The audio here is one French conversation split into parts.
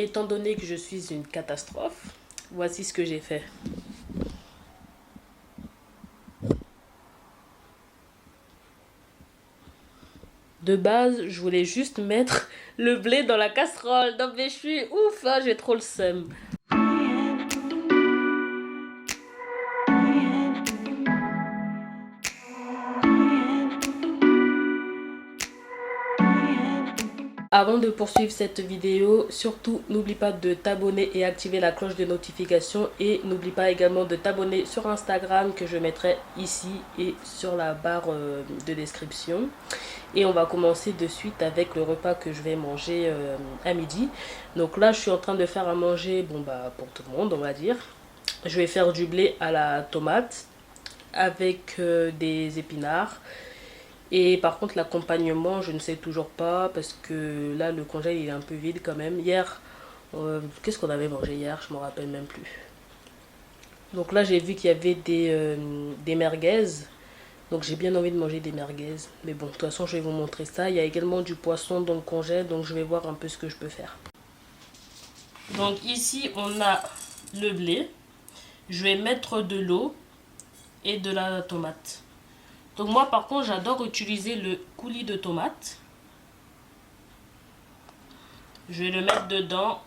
Étant donné que je suis une catastrophe, voici ce que j'ai fait. De base, je voulais juste mettre le blé dans la casserole. Non mais je suis ouf, hein, j'ai trop le seum. Avant de poursuivre cette vidéo, surtout n'oublie pas de t'abonner et activer la cloche de notification. Et n'oublie pas également de t'abonner sur Instagram que je mettrai ici et sur la barre de description. Et on va commencer de suite avec le repas que je vais manger à midi. Donc là je suis en train de faire à manger pour tout le monde on va dire. Je vais faire du blé à la tomate avec des épinards. Et par contre l'accompagnement je ne sais toujours pas parce que là le congèle il est un peu vide quand même. Hier, qu'est-ce qu'on avait mangé hier? Je me rappelle même plus. Donc là j'ai vu qu'il y avait des merguez. Donc j'ai bien envie de manger des merguez. Mais bon, de toute façon je vais vous montrer ça. Il y a également du poisson dans le congèle. Donc je vais voir un peu ce que je peux faire. Donc ici on a le blé. Je vais mettre de l'eau et de la tomate. Donc moi par contre j'adore utiliser le coulis de tomate. Je vais le mettre dedans.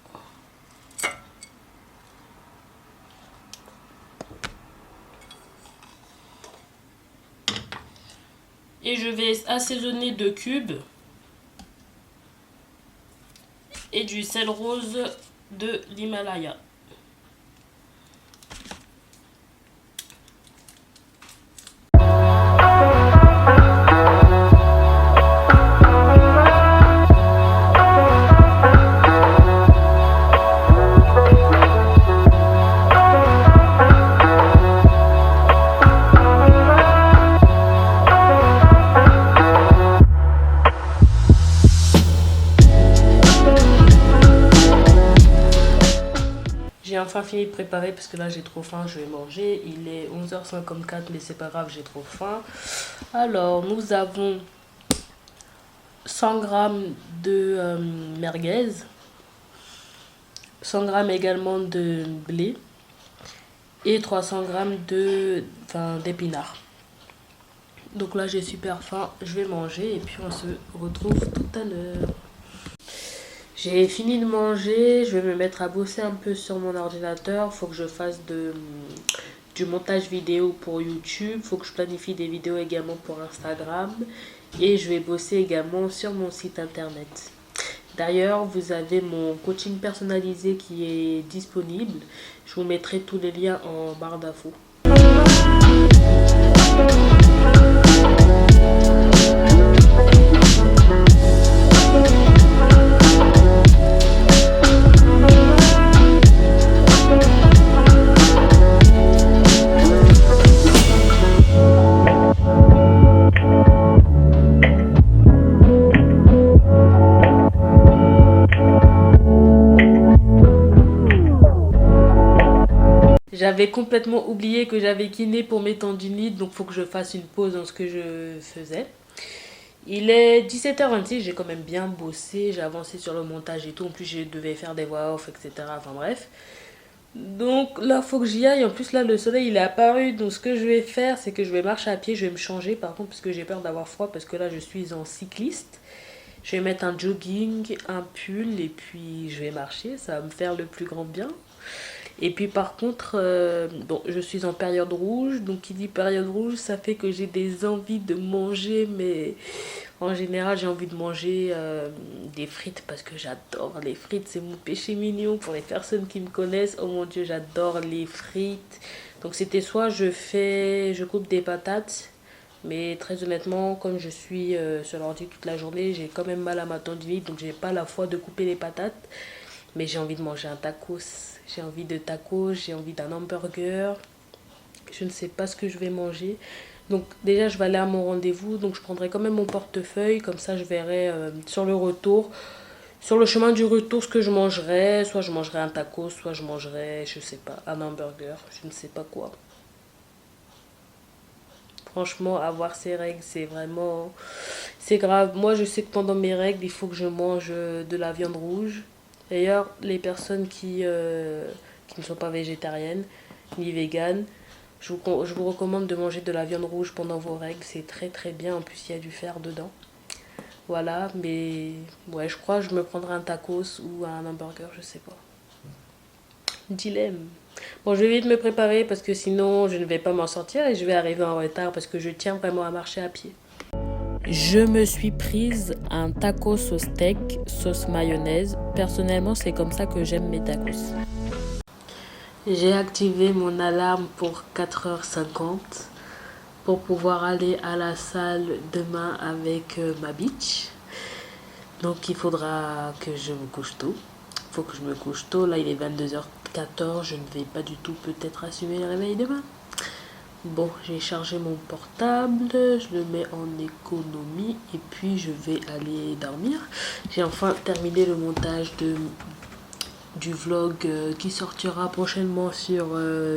Et je vais assaisonner de cubes et du sel rose de l'Himalaya. J'ai enfin fini de préparer parce que là j'ai trop faim, je vais manger. Il est 11h54 mais c'est pas grave, j'ai trop faim. Alors nous avons 100 g de merguez, 100 g également de blé et 300 g d'épinards. Donc là j'ai super faim, je vais manger et puis on se retrouve tout à l'heure. J'ai fini de manger, je vais me mettre à bosser un peu sur mon ordinateur. Faut que je fasse du montage vidéo pour YouTube. Faut que je planifie des vidéos également pour Instagram. Et je vais bosser également sur mon site internet. D'ailleurs, vous avez mon coaching personnalisé qui est disponible. Je vous mettrai tous les liens en barre d'infos. J'avais complètement oublié que j'avais kiné pour mes tendinites, donc il faut que je fasse une pause dans ce que je faisais. Il est 17h26, j'ai quand même bien bossé, j'ai avancé sur le montage et tout. En plus, je devais faire des voix off, etc. Enfin bref. Donc là, il faut que j'y aille. En plus, là, le soleil, il est apparu. Donc ce que je vais faire, c'est que je vais marcher à pied. Je vais me changer par contre, parce que j'ai peur d'avoir froid. Parce que là, je suis en cycliste. Je vais mettre un jogging, un pull et puis je vais marcher. Ça va me faire le plus grand bien. Et puis par contre, bon, je suis en période rouge, donc qui dit période rouge, ça fait que j'ai des envies de manger, mais en général j'ai envie de manger des frites parce que j'adore les frites, c'est mon péché mignon pour les personnes qui me connaissent. Oh mon dieu, j'adore les frites. Donc c'était soit je coupe des patates, mais très honnêtement, comme je suis sur l'ordi toute la journée, j'ai quand même mal à ma tendinite, donc j'ai pas la foi de couper les patates. Mais j'ai envie de manger un tacos, j'ai envie de tacos, j'ai envie d'un hamburger. Je ne sais pas ce que je vais manger. Donc déjà je vais aller à mon rendez-vous, donc je prendrai quand même mon portefeuille. Comme ça je verrai sur le retour, sur le chemin du retour ce que je mangerai. Soit je mangerai un tacos, soit je mangerai, je sais pas, un hamburger, je ne sais pas quoi. Franchement, avoir ces règles, c'est grave. Moi, je sais que pendant mes règles, il faut que je mange de la viande rouge. D'ailleurs, les personnes qui ne sont pas végétariennes ni véganes, je vous recommande de manger de la viande rouge pendant vos règles. C'est très très bien. En plus, il y a du fer dedans. Voilà, mais ouais, je crois que je me prendrai un tacos ou un hamburger, je sais pas. Dilemme. Bon, je vais vite me préparer parce que sinon je ne vais pas m'en sortir et je vais arriver en retard parce que je tiens vraiment à marcher à pied. Je me suis prise un tacos au steak, sauce mayonnaise. Personnellement, c'est comme ça que j'aime mes tacos. J'ai activé mon alarme pour 4h50 pour pouvoir aller à la salle demain avec ma bitch. Donc il faudra que je me couche tôt. Il faut que je me couche tôt. Là, il est 22h14. Je ne vais pas du tout peut-être assumer le réveil demain. Bon, j'ai chargé mon portable, je le mets en économie et puis je vais aller dormir. J'ai enfin terminé le montage du vlog qui sortira prochainement sur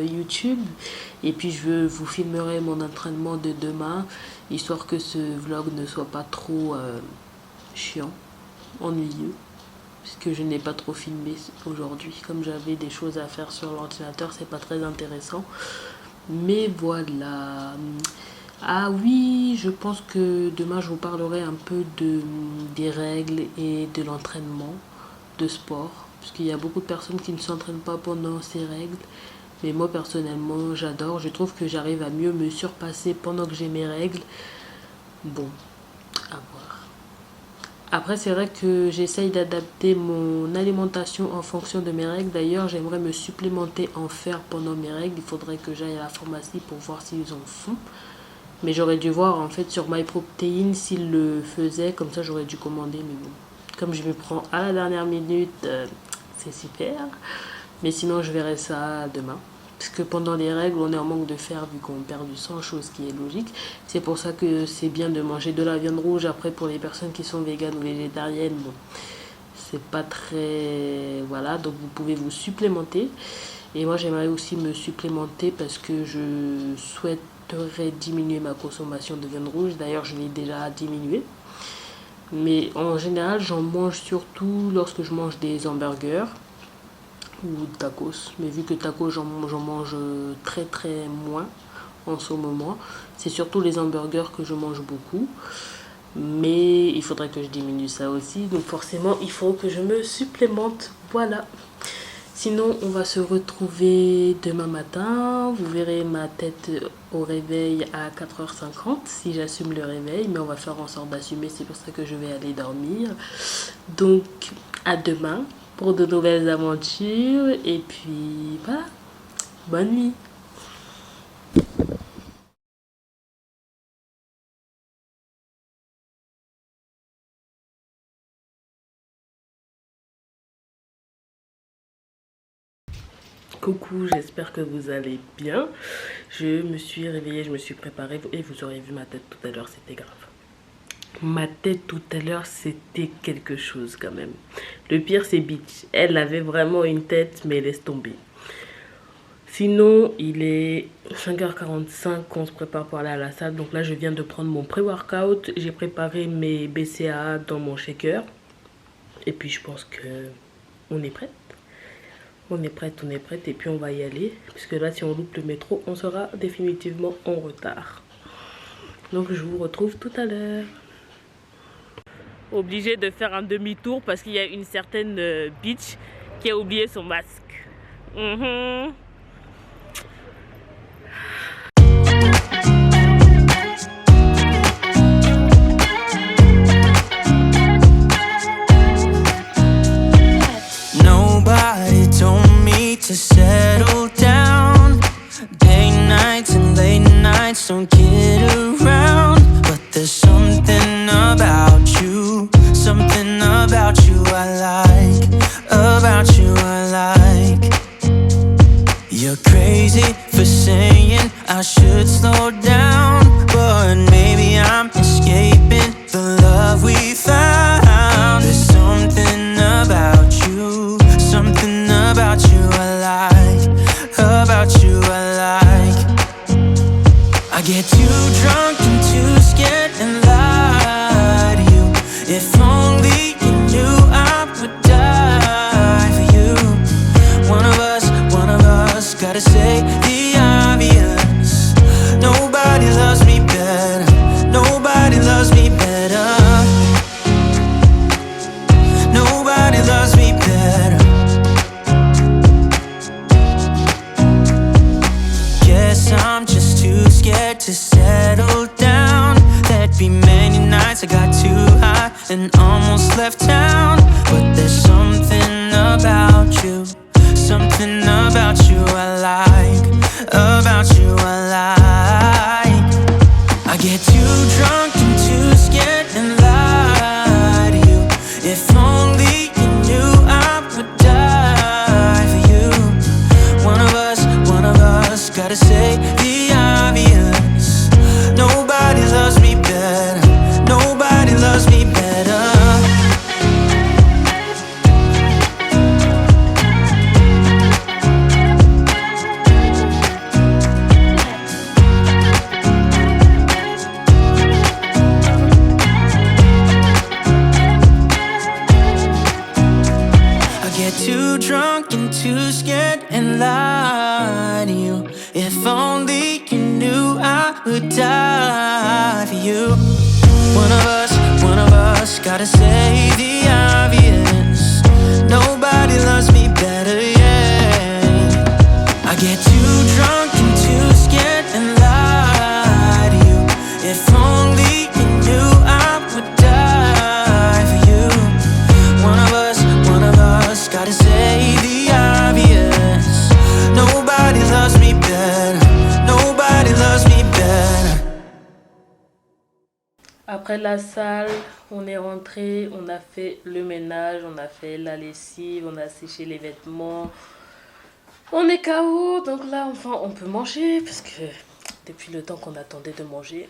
YouTube. Et puis je vous filmerai mon entraînement de demain, histoire que ce vlog ne soit pas trop chiant, ennuyeux. Puisque je n'ai pas trop filmé aujourd'hui. Comme j'avais des choses à faire sur l'ordinateur, c'est pas très intéressant. Mais voilà. Ah oui, je pense que demain je vous parlerai un peu des règles et de l'entraînement de sport. Parce qu'il y a beaucoup de personnes qui ne s'entraînent pas pendant ces règles. Mais moi personnellement j'adore. Je trouve que j'arrive à mieux me surpasser pendant que j'ai mes règles. Bon, à voir. Après, c'est vrai que j'essaye d'adapter mon alimentation en fonction de mes règles. D'ailleurs, j'aimerais me supplémenter en fer pendant mes règles. Il faudrait que j'aille à la pharmacie pour voir s'ils en font. Mais j'aurais dû voir en fait sur MyProtein s'ils le faisaient. Comme ça, j'aurais dû commander. Mais bon, comme je me prends à la dernière minute, c'est super. Mais sinon, je verrai ça demain. Parce que pendant les règles, on est en manque de fer vu qu'on perd du sang, chose qui est logique. C'est pour ça que c'est bien de manger de la viande rouge. Après, pour les personnes qui sont véganes ou végétariennes, bon, c'est pas très... Voilà, donc vous pouvez vous supplémenter. Et moi, j'aimerais aussi me supplémenter parce que je souhaiterais diminuer ma consommation de viande rouge. D'ailleurs, je l'ai déjà diminué. Mais en général, j'en mange surtout lorsque je mange des hamburgers ou tacos, mais vu que tacos j'en mange très très moins en ce moment, c'est surtout les hamburgers que je mange beaucoup, mais il faudrait que je diminue ça aussi, donc forcément il faut que je me supplémente, voilà. Sinon on va se retrouver demain matin, vous verrez ma tête au réveil à 4h50 si j'assume le réveil, mais on va faire en sorte d'assumer, c'est pour ça que je vais aller dormir, donc à demain pour de nouvelles aventures. Et puis voilà, bonne nuit. Coucou, j'espère que vous allez bien. Je me suis réveillée, je me suis préparée et vous aurez vu ma tête tout à l'heure, c'était grave. Ma tête tout à l'heure, c'était quelque chose quand même. Le pire, c'est Bitch. Elle avait vraiment une tête, mais laisse tomber. Sinon, il est 5h45 qu'on se prépare pour aller à la salle. Donc là, je viens de prendre mon pré-workout. J'ai préparé mes BCAA dans mon shaker. Et puis, je pense que on est prête. On est prête. Et puis, on va y aller. Parce que là, si on loupe le métro, on sera définitivement en retard. Donc, je vous retrouve tout à l'heure. Obligé de faire un demi-tour parce qu'il y a une certaine bitch qui a oublié son masque. Nobody told me to settle down. Day nights and late nights don't get around. But there's something about you I like, about you I like. You're crazy for saying I should slow down, but maybe I'm escaping the love we found. There's something about you I like, about you I like. I get too drunk and too scared and lie to you. If only you knew I would die too drunk and too scared and lie to you. If only you knew I would die for you. One of us gotta say the obvious. Nobody loves me better, yeah. I get too drunk and too scared and lie to you. If only you knew I would die for you. One of us gotta say the obvious. Nobody loves me better. Nobody loves me better. Après la salle, on est rentré, on a fait le ménage, on a fait la lessive, on a séché les vêtements. On est KO, donc là, enfin, on peut manger parce que depuis le temps qu'on attendait de manger.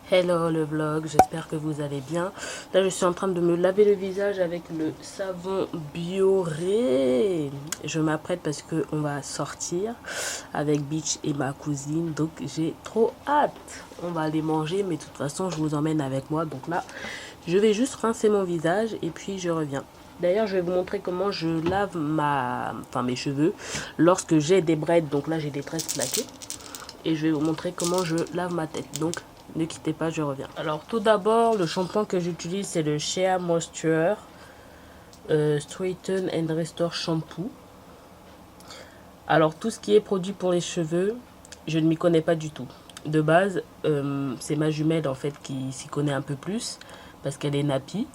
Hello le vlog, j'espère que vous allez bien. Là je suis en train de me laver le visage avec le savon Bioré. Je m'apprête parce qu'on va sortir avec Beach et ma cousine. Donc j'ai trop hâte. On va aller manger mais de toute façon je vous emmène avec moi. Donc là je vais juste rincer mon visage et puis je reviens. D'ailleurs, je vais vous montrer comment je lave mes cheveux lorsque j'ai des braids. Donc là j'ai des tresses plaquées. Et je vais vous montrer comment je lave ma tête. Donc ne quittez pas, je reviens. Alors tout d'abord, le shampoing que j'utilise c'est le Shea Moisture Straighten and Restore Shampoo. Alors tout ce qui est produit pour les cheveux, je ne m'y connais pas du tout. De base, c'est ma jumelle en fait qui s'y connaît un peu plus parce qu'elle est nappie.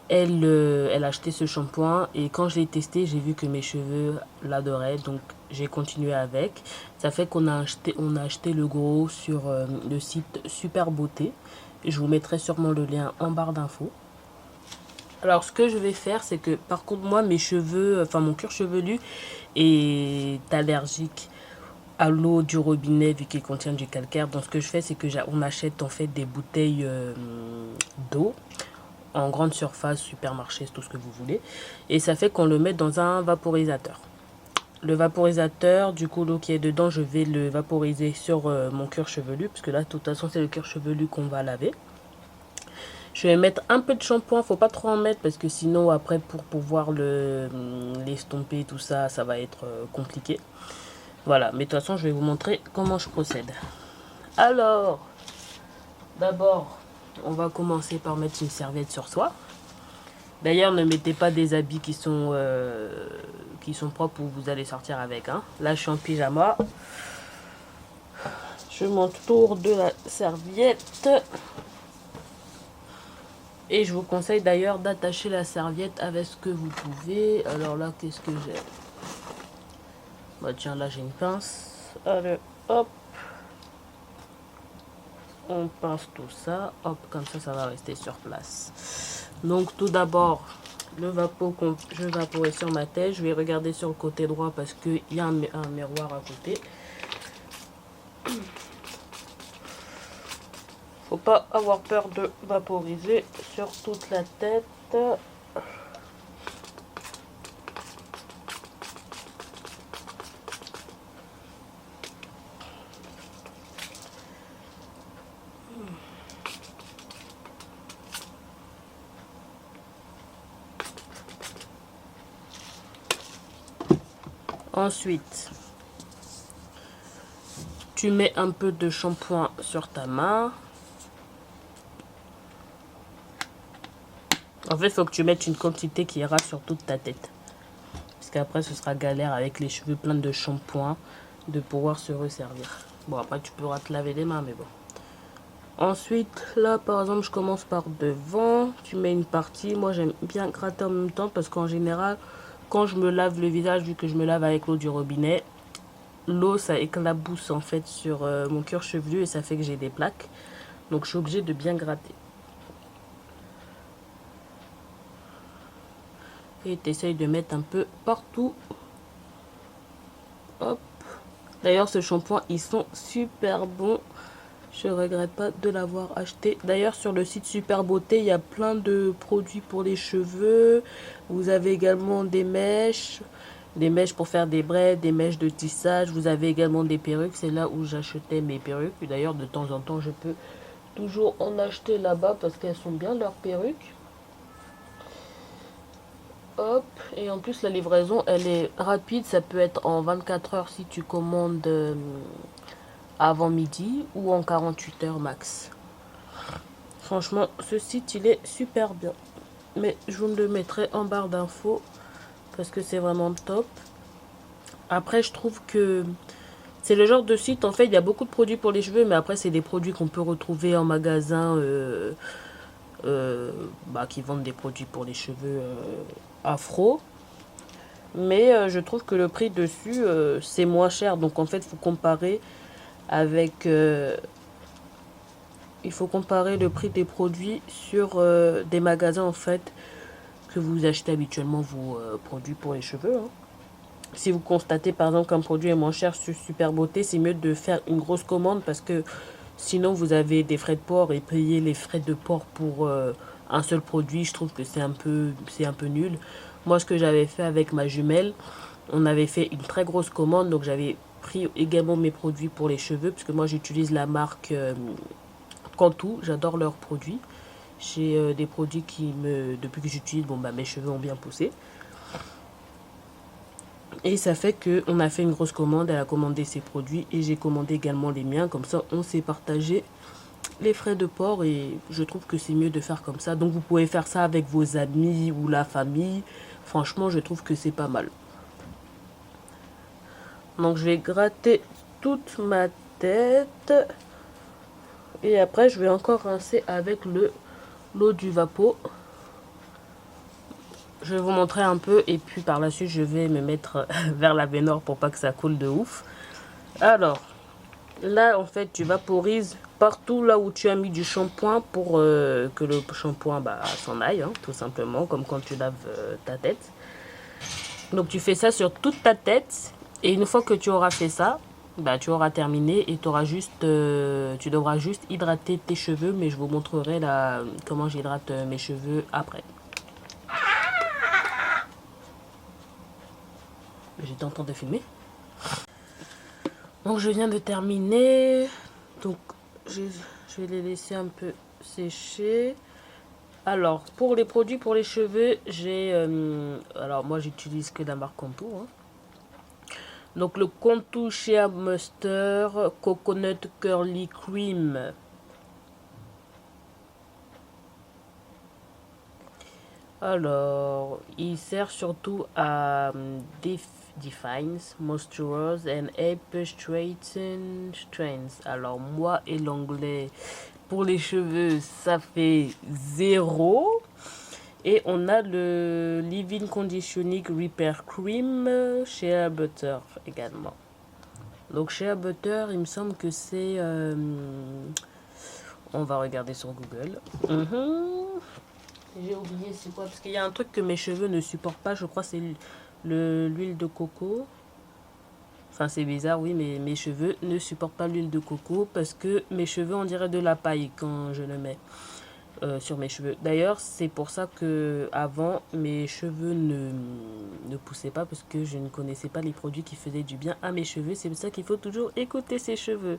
Elle a acheté ce shampoing et quand je l'ai testé, j'ai vu que mes cheveux l'adoraient, donc j'ai continué avec. Ça fait qu'on a acheté le gros sur le site Super Beauté. Je vous mettrai sûrement le lien en barre d'infos. Alors ce que je vais faire, c'est que par contre moi mes cheveux, mon cuir chevelu est allergique à l'eau du robinet vu qu'il contient du calcaire. Donc ce que je fais, c'est que on achète en fait des bouteilles d'eau en grande surface, supermarché, tout ce que vous voulez. Et ça fait qu'on le met dans un vaporisateur. Le vaporisateur, du coup, l'eau qui est dedans, je vais le vaporiser sur mon cuir chevelu. Parce que là, de toute façon, c'est le cuir chevelu qu'on va laver. Je vais mettre un peu de shampoing. Faut pas trop en mettre parce que sinon, après, pour pouvoir l'estomper, tout ça, ça va être compliqué. Voilà, mais de toute façon, je vais vous montrer comment je procède. Alors, d'abord, on va commencer par mettre une serviette sur soi. D'ailleurs, ne mettez pas des habits qui sont propres ou vous allez sortir avec. Hein. Là, je suis en pyjama. Je m'entoure de la serviette. Et je vous conseille d'ailleurs d'attacher la serviette avec ce que vous pouvez. Alors là, qu'est-ce que j'ai? Bah tiens, là, j'ai une pince. Allez, hop. On pince tout ça, hop, comme ça va rester sur place. Donc tout d'abord, le vapeau que je vais vaporer sur ma tête, je vais regarder sur le côté droit parce qu'il y a un miroir à côté. Faut pas avoir peur de vaporiser sur toute la tête. Ensuite, tu mets un peu de shampoing sur ta main. En fait, il faut que tu mettes une quantité qui ira sur toute ta tête. Parce qu'après, ce sera galère avec les cheveux pleins de shampoing de pouvoir se resservir. Bon, après, tu pourras te laver les mains, mais bon. Ensuite, là, par exemple, je commence par devant. Tu mets une partie. Moi, j'aime bien gratter en même temps parce qu'en général, quand je me lave le visage, vu que je me lave avec l'eau du robinet, l'eau, ça éclabousse en fait sur mon cuir chevelu et ça fait que j'ai des plaques. Donc, je suis obligée de bien gratter. Et tu essayes de mettre un peu partout. Hop. D'ailleurs, ce shampoing, ils sont super bons. Je regrette pas de l'avoir acheté. D'ailleurs, sur le site Super Beauté, il y a plein de produits pour les cheveux. Vous avez également des mèches pour faire des braids, des mèches de tissage. Vous avez également des perruques. C'est là où j'achetais mes perruques. D'ailleurs, de temps en temps, je peux toujours en acheter là-bas parce qu'elles sont bien leurs perruques. Hop, et en plus la livraison elle est rapide, ça peut être en 24 heures si tu commandes avant midi ou en 48 heures max. Franchement, ce site il est super bien. Mais je vous le mettrai en barre d'infos parce que c'est vraiment top. Après, je trouve que c'est le genre de site, en fait, il y a beaucoup de produits pour les cheveux, mais après, c'est des produits qu'on peut retrouver en magasin qui vendent des produits pour les cheveux afro. Mais je trouve que le prix dessus, c'est moins cher. Donc, en fait, avec, il faut comparer le prix des produits sur des magasins, en fait, que vous achetez habituellement vos produits pour les cheveux. Hein. Si vous constatez, par exemple, qu'un produit est moins cher sur Super Beauté, c'est mieux de faire une grosse commande parce que sinon, vous avez des frais de port et payer les frais de port pour un seul produit, je trouve que c'est un peu nul. Moi, ce que j'avais fait avec ma jumelle, on avait fait une très grosse commande, donc j'avais pris également mes produits pour les cheveux, parce que moi j'utilise la marque Cantu, j'adore leurs produits. J'ai des produits depuis que j'utilise, mes cheveux ont bien poussé. Et ça fait qu'on a fait une grosse commande, elle a commandé ses produits et j'ai commandé également les miens, comme ça on s'est partagé les frais de port et je trouve que c'est mieux de faire comme ça. Donc vous pouvez faire ça avec vos amis ou la famille, franchement je trouve que c'est pas mal. Donc je vais gratter toute ma tête. Et après je vais encore rincer avec l'eau du Vapo. Je vais vous montrer un peu et puis par la suite je vais me mettre vers la baignoire pour pas que ça coule de ouf. Alors là en fait tu vaporises partout là où tu as mis du shampoing pour que le shampoing s'en aille, hein, tout simplement, comme quand tu laves ta tête. Donc tu fais ça sur toute ta tête et une fois que tu auras fait ça, tu auras terminé et tu devras juste hydrater tes cheveux, mais je vous montrerai comment j'hydrate mes cheveux après. J'étais en train de filmer. Donc je viens de terminer. Donc je vais les laisser un peu sécher. Alors pour les produits pour les cheveux, alors moi j'utilise que la marque Cantu, hein. Donc le Cantu Shea Moisture Coconut Curly Cream. Alors, il sert surtout à defines, moisturize and hyper straighten strands. Alors moi et l'anglais pour les cheveux, ça fait 0. Et on a le Leave-In Conditioning Repair Cream Shea Butter également. Donc Shea Butter, il me semble que c'est... on va regarder sur Google. J'ai oublié c'est quoi, parce qu'il y a un truc que mes cheveux ne supportent pas, je crois c'est l'huile de coco. Enfin c'est bizarre, oui, mais mes cheveux ne supportent pas l'huile de coco parce que mes cheveux on dirait de la paille quand je le mets sur mes cheveux. D'ailleurs c'est pour ça que avant mes cheveux ne poussaient pas parce que je ne connaissais pas les produits qui faisaient du bien à mes cheveux. C'est pour ça qu'il faut toujours écouter ses cheveux.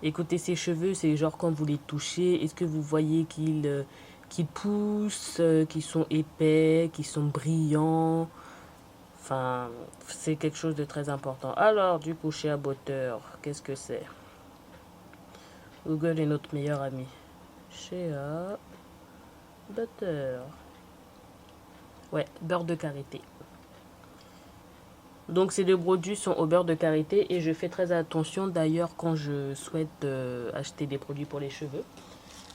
Écouter ses cheveux, c'est genre quand vous les touchez, est-ce que vous voyez qu'ils poussent, qui sont épais, qui sont brillants. Enfin, c'est quelque chose de très important. Alors, du coup, Shea Butter, qu'est-ce que c'est? Google est notre meilleur ami. Shea Butter. Ouais, beurre de karité. Donc ces deux produits sont au beurre de karité et je fais très attention d'ailleurs quand je souhaite acheter des produits pour les cheveux.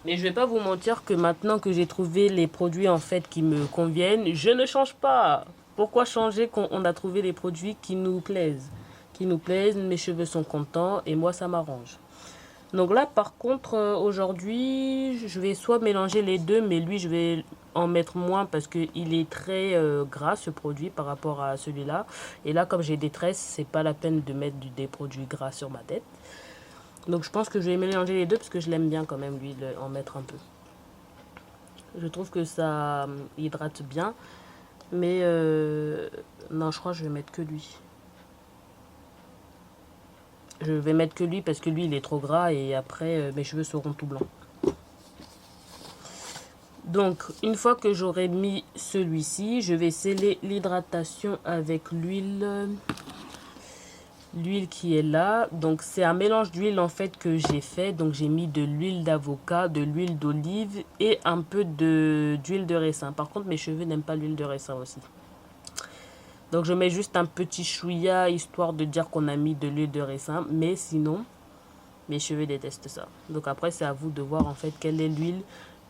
Mais je vais pas vous mentir que maintenant que j'ai trouvé les produits en fait qui me conviennent, je ne change pas. Pourquoi changer quand on a trouvé les produits qui nous plaisent? Qui nous plaisent, mes cheveux sont contents et moi ça m'arrange. Donc là par contre aujourd'hui je vais soit mélanger les deux, mais lui je vais en mettre moins parce qu'il est très gras ce produit par rapport à celui-là. Et là comme j'ai des tresses, c'est pas la peine de mettre des produits gras sur ma tête. Donc je pense que je vais mélanger les deux parce que je l'aime bien quand même lui en mettre un peu. Je trouve que ça hydrate bien. Mais non, je crois que je vais mettre que lui. Je vais mettre que lui parce que lui il est trop gras et après mes cheveux seront tout blancs. Donc une fois que j'aurai mis celui-ci, je vais sceller l'hydratation avec l'huile qui est là. Donc c'est un mélange d'huile en fait que j'ai fait. Donc j'ai mis de l'huile d'avocat, de l'huile d'olive et un peu d'huile de raisin. Par contre mes cheveux n'aiment pas l'huile de raisin aussi. Donc je mets juste un petit chouïa histoire de dire qu'on a mis de l'huile de raisin. Mais sinon mes cheveux détestent ça. Donc après c'est à vous de voir en fait quelle est l'huile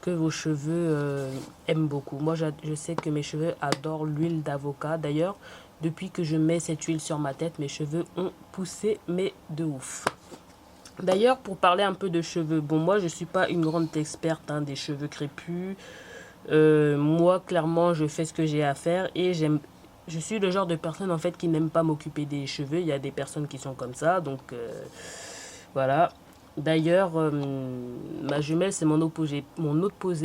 que vos cheveux aiment beaucoup. Moi je sais que mes cheveux adorent l'huile d'avocat. D'ailleurs depuis que je mets cette huile sur ma tête, mes cheveux ont poussé, mais de ouf. D'ailleurs, pour parler un peu de cheveux, bon, moi, je ne suis pas une grande experte des cheveux crépus. Moi, clairement, je fais ce que j'ai à faire et je suis le genre de personne, en fait, qui n'aime pas m'occuper des cheveux. Il y a des personnes qui sont comme ça, donc voilà. D'ailleurs, ma jumelle, c'est mon opposé,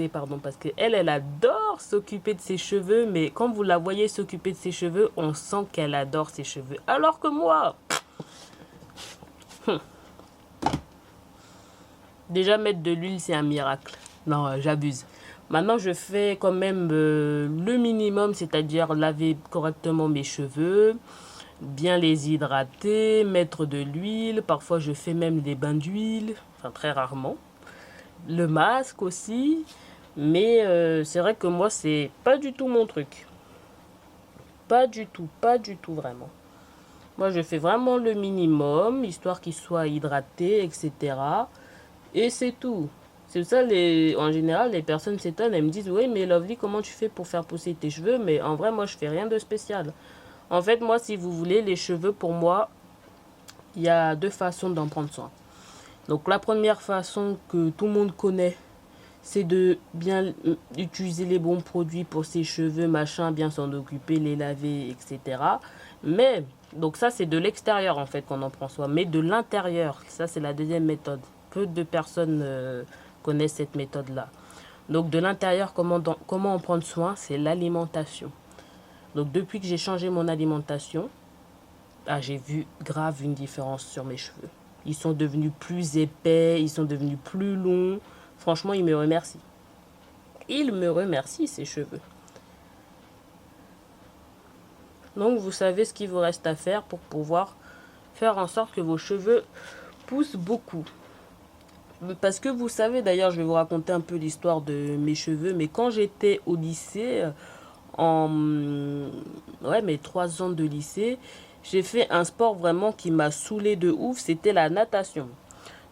pardon, parce qu'elle adore s'occuper de ses cheveux, mais quand vous la voyez s'occuper de ses cheveux, on sent qu'elle adore ses cheveux. Alors que moi, déjà mettre de l'huile, c'est un miracle. Non, j'abuse. Maintenant, je fais quand même le minimum, c'est-à-dire laver correctement mes cheveux, bien les hydrater, mettre de l'huile. Parfois, je fais même des bains d'huile, enfin très rarement. Le masque aussi, mais c'est vrai que moi, c'est pas du tout mon truc. Pas du tout vraiment. Moi, je fais vraiment le minimum, histoire qu'ils soient hydratés, etc. Et c'est tout. C'est ça, en général, les personnes s'étonnent. Elles me disent, oui, mais Lovely, comment tu fais pour faire pousser tes cheveux? Mais en vrai, moi, je fais rien de spécial. En fait, moi, si vous voulez, les cheveux, pour moi, il y a deux façons d'en prendre soin. Donc, la première façon que tout le monde connaît, c'est de bien utiliser les bons produits pour ses cheveux, machin, bien s'en occuper, les laver, etc. Mais, donc ça, c'est de l'extérieur, en fait, qu'on en prend soin. Mais de l'intérieur, ça, c'est la deuxième méthode. Peu de personnes connaissent cette méthode-là. Donc, de l'intérieur, comment en prendre soin? C'est l'alimentation. Donc depuis que j'ai changé mon alimentation, j'ai vu grave une différence sur mes cheveux. Ils sont devenus plus épais, ils sont devenus plus longs. Franchement, ils me remercient. Ils me remercient, ces cheveux. Donc vous savez ce qu'il vous reste à faire pour pouvoir faire en sorte que vos cheveux poussent beaucoup. Parce que vous savez, d'ailleurs, je vais vous raconter un peu l'histoire de mes cheveux. Mais quand j'étais au lycée, mes 3 ans de lycée, j'ai fait un sport vraiment qui m'a saoulé de ouf, c'était la natation.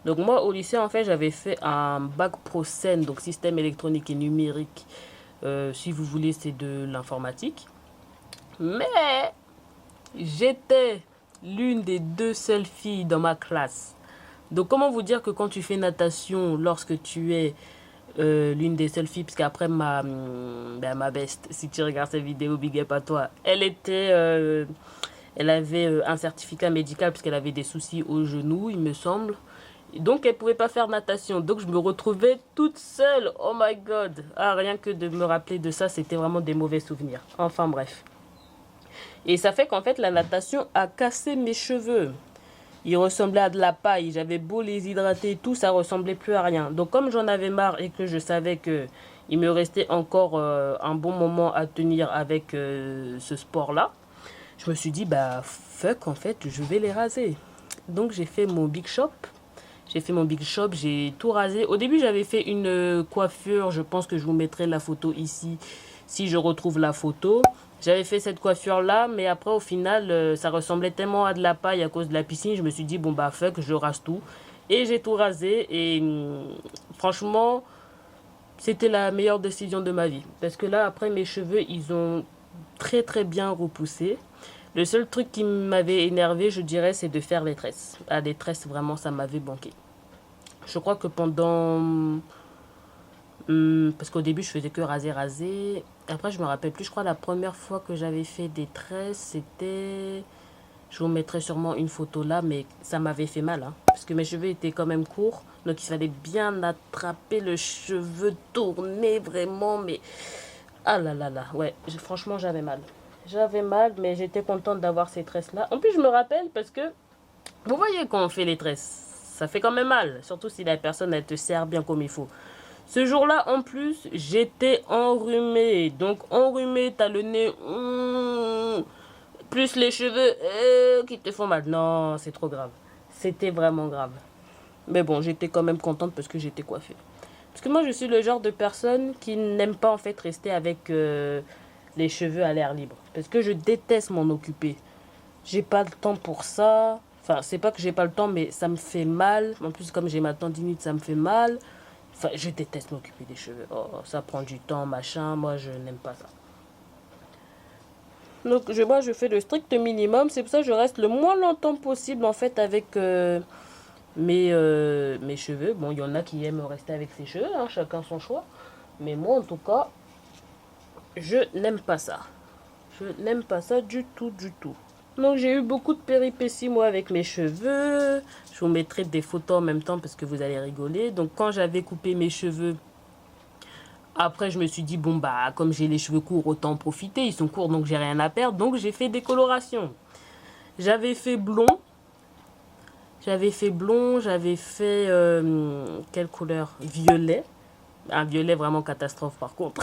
Donc moi au lycée en fait j'avais fait un bac pro scène, donc système électronique et numérique, si vous voulez c'est de l'informatique. Mais j'étais l'une des 2 seules filles dans ma classe. Donc comment vous dire que quand tu fais natation, lorsque tu es l'une des seules filles, parce qu'après ma best, si tu regardes cette vidéo, big up à toi, elle avait un certificat médical parce qu'elle avait des soucis au genou, il me semble. Donc elle pouvait pas faire natation, donc je me retrouvais toute seule. Oh my god, rien que de me rappeler de ça, c'était vraiment des mauvais souvenirs. Enfin bref. Et ça fait qu'en fait la natation a cassé mes cheveux. Ils ressemblaient à de la paille. J'avais beau les hydrater et tout, ça ressemblait plus à rien. Donc comme j'en avais marre et que je savais que il me restait encore un bon moment à tenir avec ce sport-là, je me suis dit, fuck, en fait, je vais les raser. Donc j'ai fait mon big shop. J'ai tout rasé. Au début, j'avais fait une coiffure. Je pense que je vous mettrai la photo ici. si je retrouve la photo. J'avais fait cette coiffure-là, mais après, au final, ça ressemblait tellement à de la paille à cause de la piscine. Je me suis dit, bon, bah, fuck, je rase tout. Et j'ai tout rasé. Et franchement, c'était la meilleure décision de ma vie. Parce que là, après, mes cheveux, ils ont très, très bien repoussé. Le seul truc qui m'avait énervé, je dirais, c'est de faire les tresses. Ah, les tresses, vraiment, ça m'avait banqué. Je crois que pendant... parce qu'au début, je faisais que raser, raser. Après, je me rappelle plus. Je crois la première fois que j'avais fait des tresses, c'était... Je vous mettrai sûrement une photo là, mais ça m'avait fait mal. Hein, parce que mes cheveux étaient quand même courts. Donc, il fallait bien attraper le cheveu, tourner vraiment. Mais... Ah là là là. Ouais, franchement, j'avais mal. J'avais mal, mais j'étais contente d'avoir ces tresses-là. En plus, je me rappelle parce que... Vous voyez quand on fait les tresses, ça fait quand même mal. Surtout si la personne, elle te serre bien comme il faut. Ce jour-là, en plus, j'étais enrhumée. Donc, enrhumée, t'as le nez... plus les cheveux qui te font mal. Non, c'est trop grave. C'était vraiment grave. Mais bon, j'étais quand même contente parce que j'étais coiffée. Parce que moi, je suis le genre de personne qui n'aime pas en fait rester avec les cheveux à l'air libre. Parce que je déteste m'en occuper. J'ai pas le temps pour ça. Enfin, c'est pas que j'ai pas le temps, mais ça me fait mal. En plus, comme j'ai ma tendinite, ça me fait mal. Enfin, je déteste m'occuper des cheveux. Oh, ça prend du temps, machin. Moi, je n'aime pas ça. Donc, moi, je fais le strict minimum. C'est pour ça que je reste le moins longtemps possible, en fait, avec mes cheveux. Bon, il y en a qui aiment rester avec ses cheveux. Hein, chacun son choix. Mais moi, en tout cas, je n'aime pas ça. Je n'aime pas ça du tout, du tout. Donc j'ai eu beaucoup de péripéties moi avec mes cheveux. Je vous mettrai des photos en même temps parce que vous allez rigoler. Donc quand j'avais coupé mes cheveux, après je me suis dit bon bah comme j'ai les cheveux courts autant en profiter. Ils sont courts donc j'ai rien à perdre. Donc j'ai fait des colorations. J'avais fait blond. J'avais fait quelle couleur? Violet. Un violet vraiment catastrophe par contre.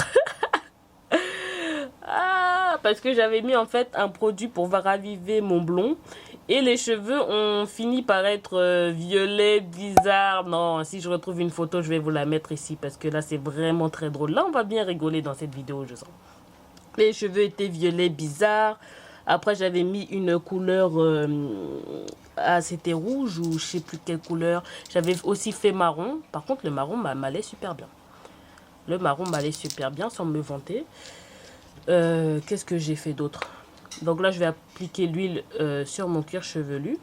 Parce que j'avais mis en fait un produit pour raviver mon blond et les cheveux ont fini par être violets, bizarres. Non, si je retrouve une photo, je vais vous la mettre ici parce que là c'est vraiment très drôle. Là on va bien rigoler dans cette vidéo, je sens. Les cheveux étaient violets, bizarres. Après j'avais mis une couleur, c'était rouge ou je sais plus quelle couleur. J'avais aussi fait marron. Par contre le marron m'allait super bien. Le marron m'allait super bien sans me vanter. Qu'est-ce que j'ai fait d'autre? Donc là je vais appliquer l'huile sur mon cuir chevelu.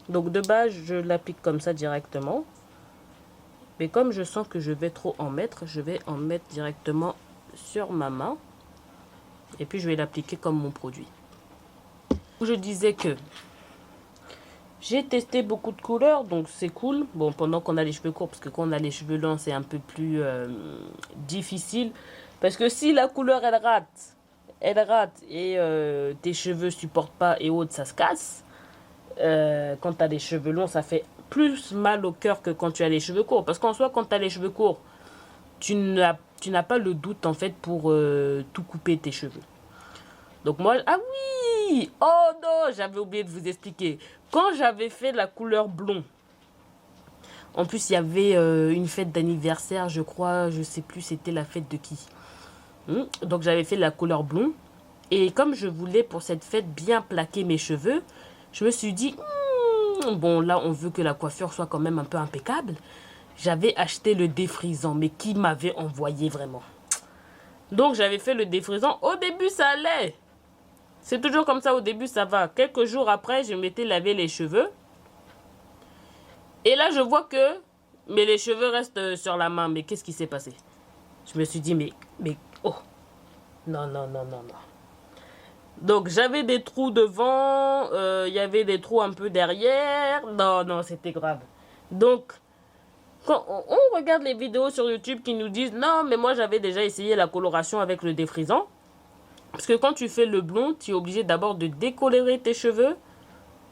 Donc de base je l'applique comme ça directement, mais comme je sens que je vais trop en mettre, je vais en mettre directement sur ma main et puis je vais l'appliquer comme mon produit. Je disais que j'ai testé beaucoup de couleurs, donc c'est cool. Bon, pendant qu'on a les cheveux courts, parce que quand on a les cheveux longs c'est un peu plus difficile, parce que si la couleur elle rate et tes cheveux supportent pas et autres, ça se casse. Quand tu as les cheveux longs, ça fait plus mal au cœur que quand tu as les cheveux courts. Parce qu'en soi, quand tu as les cheveux courts, tu n'as pas le doute en fait pour tout couper tes cheveux. Donc moi, ah oui! Oh non, j'avais oublié de vous expliquer. Quand j'avais fait la couleur blond, en plus il y avait une fête d'anniversaire, je crois, je sais plus c'était la fête de qui. Donc j'avais fait la couleur blond. Et comme je voulais pour cette fête bien plaquer mes cheveux, je me suis dit, bon là on veut que la coiffure soit quand même un peu impeccable. J'avais acheté le défrisant, mais qui m'avait envoyé vraiment. Donc j'avais fait le défrisant. Au début ça allait. C'est toujours comme ça, au début ça va. Quelques jours après, je m'étais lavé les cheveux. Et là je vois que les cheveux restent sur la main. Mais qu'est-ce qui s'est passé? Je me suis dit, mais oh, non. Donc, j'avais des trous devant, il y avait des trous un peu derrière. Non, c'était grave. Donc, quand on regarde les vidéos sur YouTube qui nous disent, non, mais moi, j'avais déjà essayé la coloration avec le défrisant. Parce que quand tu fais le blond, tu es obligé d'abord de décolorer tes cheveux.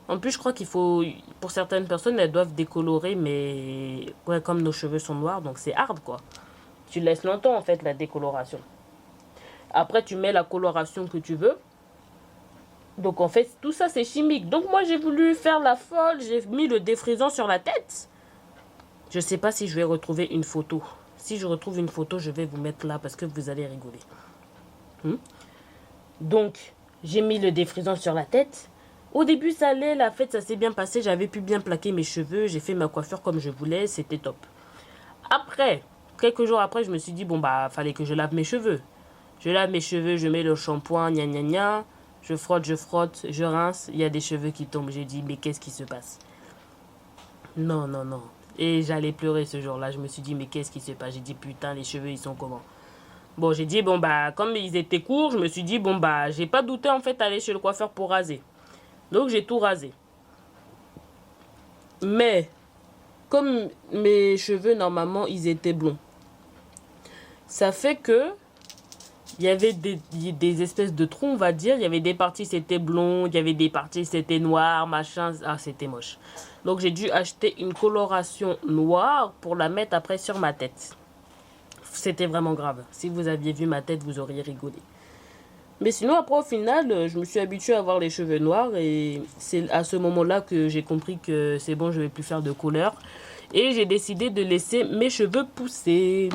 En plus, je crois qu'il faut, pour certaines personnes, elles doivent décolorer, mais ouais, comme nos cheveux sont noirs, donc c'est hard, quoi. Tu laisses longtemps, en fait, la décoloration. Après, tu mets la coloration que tu veux. Donc, en fait, tout ça, c'est chimique. Donc, moi, j'ai voulu faire la folle. J'ai mis le défrisant sur la tête. Je ne sais pas si je vais retrouver une photo. Si je retrouve une photo, je vais vous mettre là parce que vous allez rigoler. Donc, j'ai mis le défrisant sur la tête. Au début, ça allait, la fête, ça s'est bien passé. J'avais pu bien plaquer mes cheveux. J'ai fait ma coiffure comme je voulais. C'était top. Après, quelques jours après, je me suis dit, bon, bah, fallait que je lave mes cheveux. Je lave mes cheveux, je mets le shampoing, gna gna gna. Je frotte, je rince. Il y a des cheveux qui tombent. J'ai dit, mais qu'est-ce qui se passe? Non, non, non. Et j'allais pleurer ce jour-là. Je me suis dit, mais qu'est-ce qui se passe? J'ai dit, putain, les cheveux, ils sont comment? Bon, j'ai dit, bon, bah, comme ils étaient courts, je me suis dit, bon, bah, j'ai pas douté, en fait, aller chez le coiffeur pour raser. Donc, j'ai tout rasé. Mais, comme mes cheveux, normalement, ils étaient blonds. Ça fait que, il y avait des espèces de trous, on va dire. Il y avait des parties, c'était blond. Il y avait des parties, c'était noir, machin. Ah, c'était moche. Donc, j'ai dû acheter une coloration noire pour la mettre après sur ma tête. C'était vraiment grave. Si vous aviez vu ma tête, vous auriez rigolé. Mais sinon, après, au final, je me suis habituée à avoir les cheveux noirs. Et c'est à ce moment-là que j'ai compris que c'est bon, je ne vais plus faire de couleur. Et j'ai décidé de laisser mes cheveux pousser.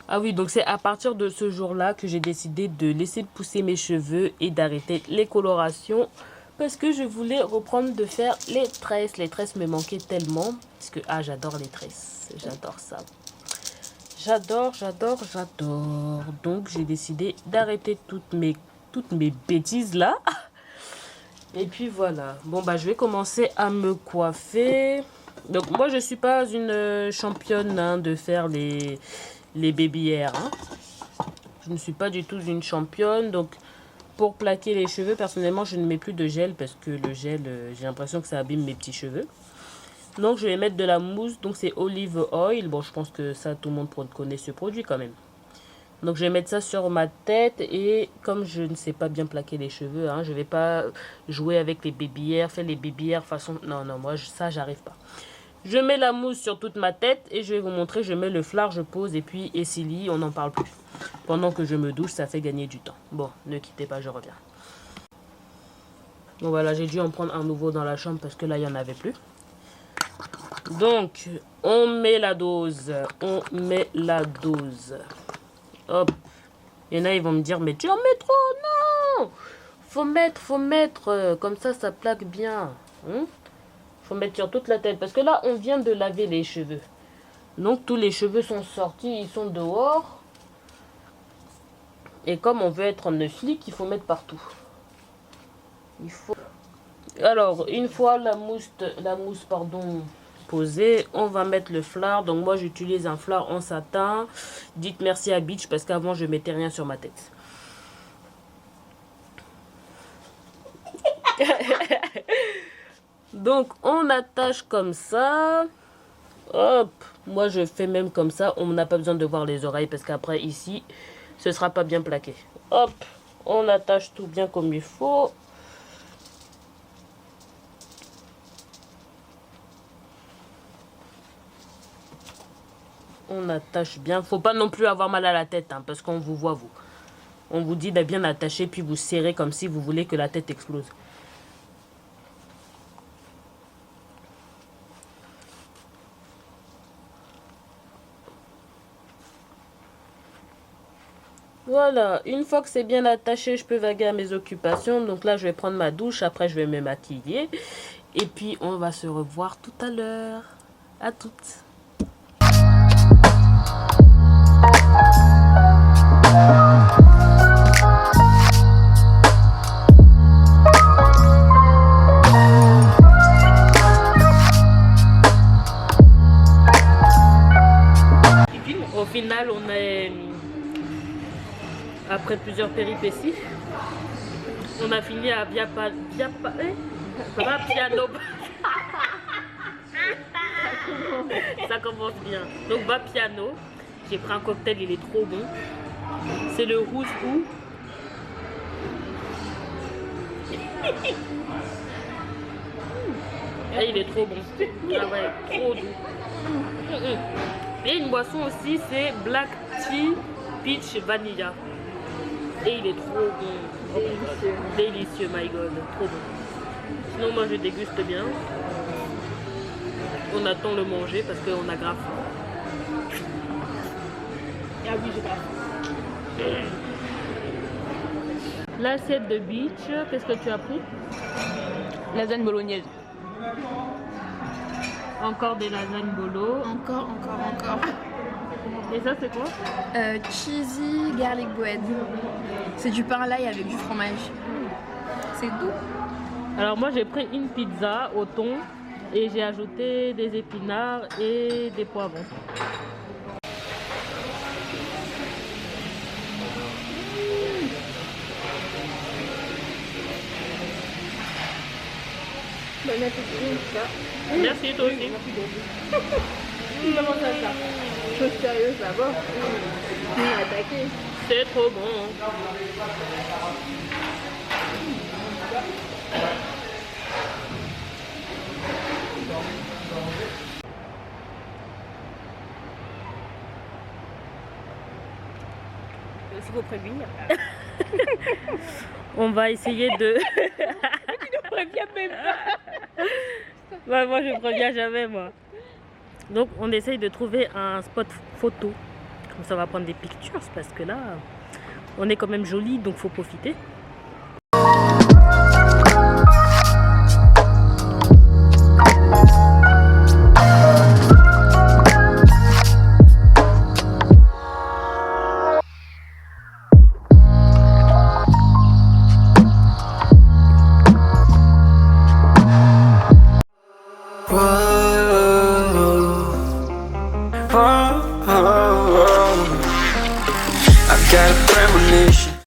Ah oui, donc c'est à partir de ce jour-là que j'ai décidé de laisser pousser mes cheveux et d'arrêter les colorations. Parce que je voulais reprendre de faire les tresses. Les tresses me manquaient tellement. Parce que, ah, j'adore les tresses. J'adore ça. J'adore. Donc, j'ai décidé d'arrêter toutes mes bêtises là. Et puis, voilà. Bon, bah, je vais commencer à me coiffer. Donc, moi, je ne suis pas une championne de faire les baby hair. Je ne suis pas du tout une championne. Donc, pour plaquer les cheveux, personnellement, je ne mets plus de gel. Parce que le gel, j'ai l'impression que ça abîme mes petits cheveux. Donc, je vais mettre de la mousse. Donc, c'est olive oil. Bon, je pense que ça, tout le monde connaît ce produit quand même. Donc, je vais mettre ça sur ma tête. Et comme je ne sais pas bien plaquer les cheveux, je ne vais pas jouer avec les baby hair, faire les baby hair façon... Non, moi, ça, j'arrive pas. Je mets la mousse sur toute ma tête. Et je vais vous montrer. Je mets le fard, je pose. Et puis, Essili, on n'en parle plus. Pendant que je me douche, ça fait gagner du temps. Bon, ne quittez pas, je reviens. Bon, voilà, j'ai dû en prendre un nouveau dans la chambre parce que là, il n'y en avait plus. Donc, on met la dose. Hop. Il y en a, ils vont me dire, mais tu en mets trop. Non, faut mettre. Comme ça plaque bien. Faut mettre sur toute la tête. Parce que là, on vient de laver les cheveux. Donc, tous les cheveux sont sortis. Ils sont dehors. Et comme on veut être en flic, il faut mettre partout. Alors, une fois la mousse posée, on va mettre le fard. Donc moi j'utilise un fard en satin. Dites merci à Beach parce qu'avant je mettais rien sur ma tête. Donc on attache comme ça. Hop, moi je fais même comme ça. On n'a pas besoin de voir les oreilles parce qu'après ici ce sera pas bien plaqué. Hop, on attache tout bien comme il faut. On attache bien. Faut pas non plus avoir mal à la tête, parce qu'on vous voit, vous. On vous dit de bien attacher, puis vous serrez comme si vous voulez que la tête explose. Voilà, une fois que c'est bien attaché, je peux vaguer à mes occupations. Donc là, je vais prendre ma douche, après je vais me maquiller. Et puis, on va se revoir tout à l'heure. À toutes. Au final, on est, après plusieurs péripéties, on a fini à Vapiano. Ça commence bien. Donc Vapiano, j'ai pris un cocktail, il est trop bon. C'est le Who's Who. Et il est trop bon. Ah ouais, trop doux. Et une boisson aussi, c'est Black Tea Peach Vanilla. Et il est trop bon. Délicieux. Délicieux, my god. Trop bon. Sinon, moi, je déguste bien. On attend le manger parce qu'on a grave faim. Ah oui, j'ai grave faim. L'assiette de beach, qu'est-ce que tu as pris? Lasagne bolognaise. Encore des lasagnes bolo. Encore. Et ça c'est quoi? Cheesy garlic bread. C'est du pain à l'ail avec du fromage. C'est doux. Alors moi j'ai pris une pizza au thon et j'ai ajouté des épinards et des poivrons. Bon appétit. Merci toi aussi. Comment ça? Chose sérieuse là-bas. On est attaqué. C'est trop bon. Il faut prévenir. On va essayer de... Tu ne préviens même pas. Ouais, moi je préviens jamais moi. Donc on essaye de trouver un spot photo. Comme ça on va prendre des pictures parce que là on est quand même joli donc faut profiter.